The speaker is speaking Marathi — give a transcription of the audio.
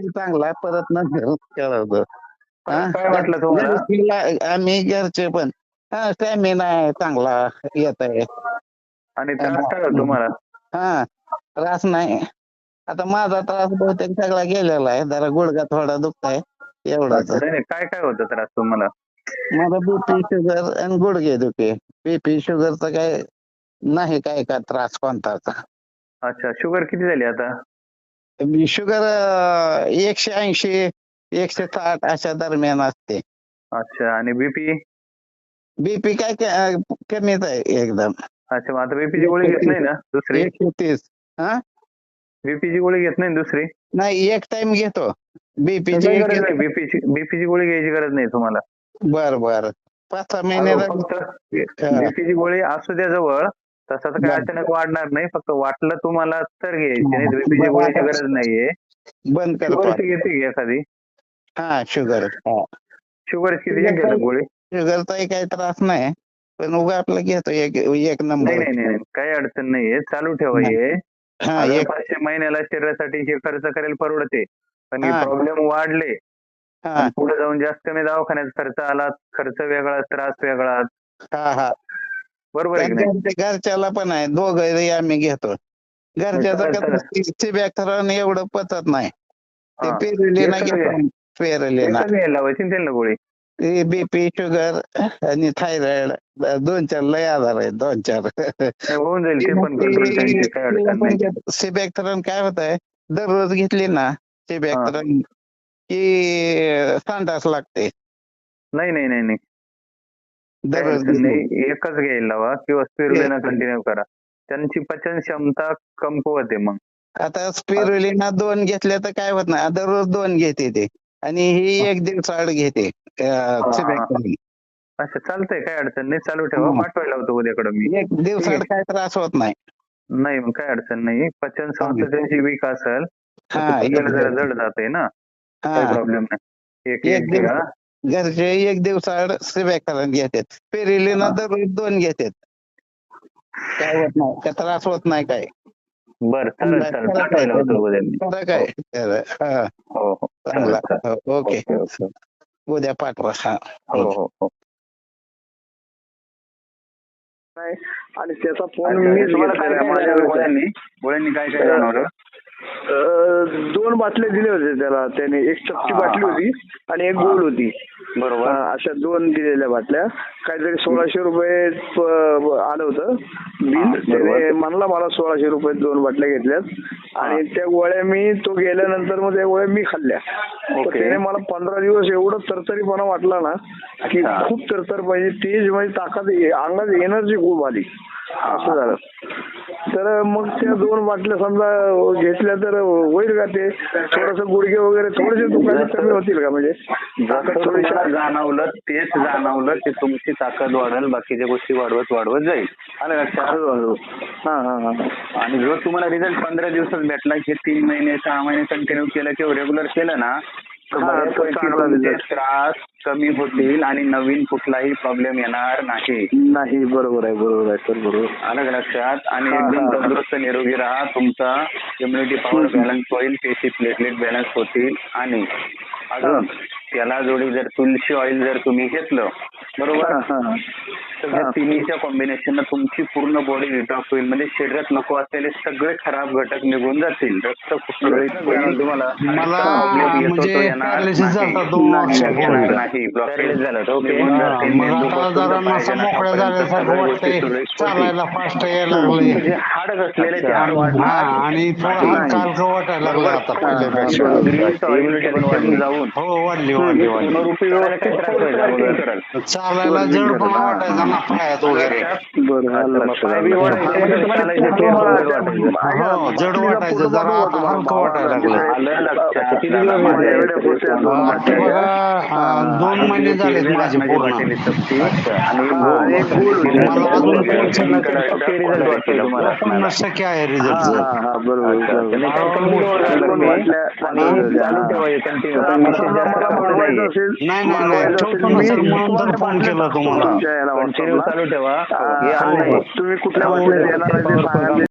चांगला परत नंतर कळवतो. काय वाटलं तुम्हाला? आम्ही घरचे पण स्टॅमिना आहे चांगला येत आहे. आणि त्रास काय होतो तुम्हाला? हा त्रास नाही. आता माझा त्रास बहुतेक सगळा गेलेला आहे. जरा गुडघा थोडा दुखताय एवढाच. अच्छा, नाही काय काय होतं त्रास तुम्हाला? मला बीपी शुगर आणि गुडघे दुखे. बीपी शुगरचा काय नाही काय का त्रास कोणताच. अच्छा, शुगर किती झाली आता? शुगर 180 160 अशा दरम्यान असते. अच्छा, आणि बीपी? बीपी काय कमीच आहे एकदम. अच्छा, मग आता बीपीची गोळी घेत नाही ना दुसरी? 130. हा बीपीची गोळी घेत नाही दुसरी? नाही एक टाइम घेतो बीपीची. काही गरज नाही, बीपीची गोळी घ्यायची गरज नाही तुम्हाला. बर बर 5-6 महिन्याला फक्त बीपीची गोळी असू द्या जवळ, तसं तर काय अचानक वाढणार नाही. फक्त वाटलं तुम्हाला तर घ्यायची, नाही बीपीची गोळीची गरज नाहीये. बंद करतो. शुगरची घेते की एखादी? हा शुगर शुगर किती घेतो गोळी? शुगरचाही काही त्रास नाही, पण उगा आपलं घेतो एक नंबर. नाही नाही नाही, काही अडचण नाहीये, चालू ठेवा. हे हा 500 महिन्याला शरीरासाठी हे खर्च करेल परवडते. पण हे प्रॉब्लेम वाढले पुढे जाऊन जास्त कमी दवाखान्यात खर्च आला, खर्च वेगळा, त्रास वेगळा. हा बरोबर आहे की नाही? घरच्याला पण आहे, दोघं आम्ही घेतो. घरच्याचं सिबॅक्थरॉन एवढं पचत नाही. ते पेरुलिना घेतो. पेरुलिना लावायची त्यांना गोळी. बीपी शुगर आणि थायरॉइड 2-4 लय आजार आहेत. 2-4 होऊन जाईल ते पण कंट्रोल, त्यांची काय अडचण नाही. सिबॅक्थरॉन काय होत आहे, दररोज घेतली ना सिबॅक्थरॉन की संडास लागते. नाही नाही नाही नाही, दररोज नाही, एकच घ्यायला लावा किंवा स्पिरुलिना कंटिन्यू करा. त्यांची पचन क्षमता कमकुवत आहे. मग आता स्पिरुलिना 2 घेतल्या तर काय होत नाही, दररोज 2 घेते ते, आणि ही 1 दिवसाआड घेते. अच्छा, चालतंय, काय अडचण नाही, चालू ठेवा. पाठवायला होतो उद्याकडे मी. 1 दिवसाआड काय त्रास होत नाही. नाही मग काय अडचण नाही. पचन संस्था त्यांची वीक असेल, जरा जड जाते ना, काही प्रॉब्लेम नाही. एक घ्या. घरचे 1 दिवसाआड सिबॅक्थरॉन घेतात. पेरुलिना दररोज 2 घेतात. काय होत नाही, काय त्रास होत नाही काय. बरं, चालेल चालेल, पाठवायला होतो उद्या मी. काय हो हो, चांगला. ओके, उद्या पाठवा. हो हो हो. आणि त्याचा फोन मी गोळ्यांनी काय काय जाणवलं? 2 बाटल्या दिल्या होत्या त्याला. त्याने एक चपटी बाटली होती आणि एक गोल होती. बरोबर. अशा 2 दिलेल्या बाटल्या. काहीतरी 1600 रुपये आलं होतं बिल. त्याने म्हणला मला 1600 रुपये 2 बाटल्या घेतल्यात, आणि त्या गोळ्या मी तो गेल्यानंतर मग त्या गोळ्या मी खाल्ल्या. त्याने मला 15 दिवस एवढं तरतरीपणा वाटला ना, की खूप तरतर, म्हणजे तेज, म्हणजे ताकद, अंगात एनर्जी खूप आली. असं झालं. तर मग त्या 2 बाटल्या समजा घेतल्या तर होईल का ते? थोडस गुडघे वगैरे थोडेसे दुखायला कमी होतील का? म्हणजे जाणवलं, तेच जाणवलं की तुमची ताकद वाढेल, बाकीच्या गोष्टी वाढवत जाईल. आलं लक्षात? आणि जर तुम्हाला रिझल्ट 15 दिवसात भेटला की 3 महिने 6 महिने कंटिन्यू केलं किंवा रेग्युलर केलं ना, तुमचे त्रास कमी होतील आणि नवीन कुठलाही प्रॉब्लेम येणार नाही. बरोबर आहे सर, बरोबर. आलं लक्षात? आणि एकदम तंदुरुस्त निरोगी राहा. तुमचा इम्युनिटी पॉवर बॅलन्स होईल, पेशी प्लेटलेट बॅलन्स होतील. आणि अजून त्याला जोडी जर तुळशी ऑइल जर तुम्ही घेतलं, बरोबर, तर तिन्हीच्या कॉम्बिनेशन तुमची पूर्ण बॉडी डिटॉक्स होईल. म्हणजे शरीरात नको असलेले सगळे खराब घटक निघून जातील. रक्त तुम्हाला हाड घसलेले जाऊन चालायला जडपणा वाटायचा ना पायात वगैरे. जड वाटायचं, जरा आता हलकं वाटायला लागलं. बघा 2 महिने झालेत माझे पूर्ण. मला अजून 50% आहे रिझल्ट. नाही ठेवतो ना सर, म्हणून तर फोन केला तुम्हाला. चालू ठेवा. तुम्ही कुठल्या